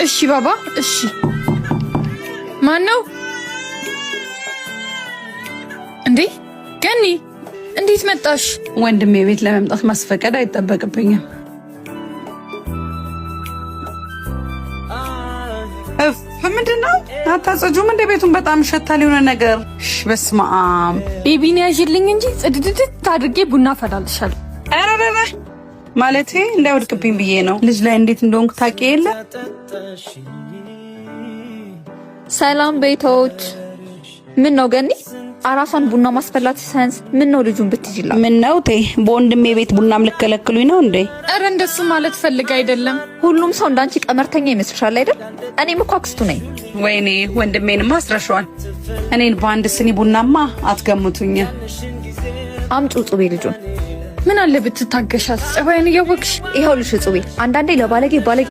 እሺ ባባ እሺ ማን ነው እንዴ ገኒ እንዴት መጣሽ ወንድሜ ቤት ለመምጣት ማስፈቀድ አይጠበቅብኝም ምንድነው አታጸጁም እንደ ቤቱን በጣም ሸታል የሆነ ነገር በስማም ቤቢን ያዥልኝ እንጂ ጽድድድ ታድርጌ ቡና ፈላልሻለሁ አረረረ ማለቴ እንዳይወድቅብኝ ብዬ ነው ልጅ ላይ እንዴት እንደሆንኩ ታውቂ የለ ሰላም ቤቶች ምን ነው ገኒ አራሷን ቡና ማስፈላት ሳይንስ ምን ነው ልጁን ብትይላ ምን ነው ተይ በወንድሜ ቤት ቡናም ልከለክሉኝ ነው እንዴ አረ እንደሱ ማለት ፈልግ አይደለም ሁሉም ሰው እንዳንቺ ቀመርተኛ ይመስልሻል አይደል እኔም እኮ አክስቱ ነኝ ወይኔ ወንድሜንም አስረሻዋል እኔን በአንድ ስኒ ቡናማ አትገምቱኝ አምጪ ጹቤ ልጁን ምን አለ ብትታገሻት ጸባይን እያወቅሽ ይኸውልሽ ጹቤ አንዳንዴ ለባለጌ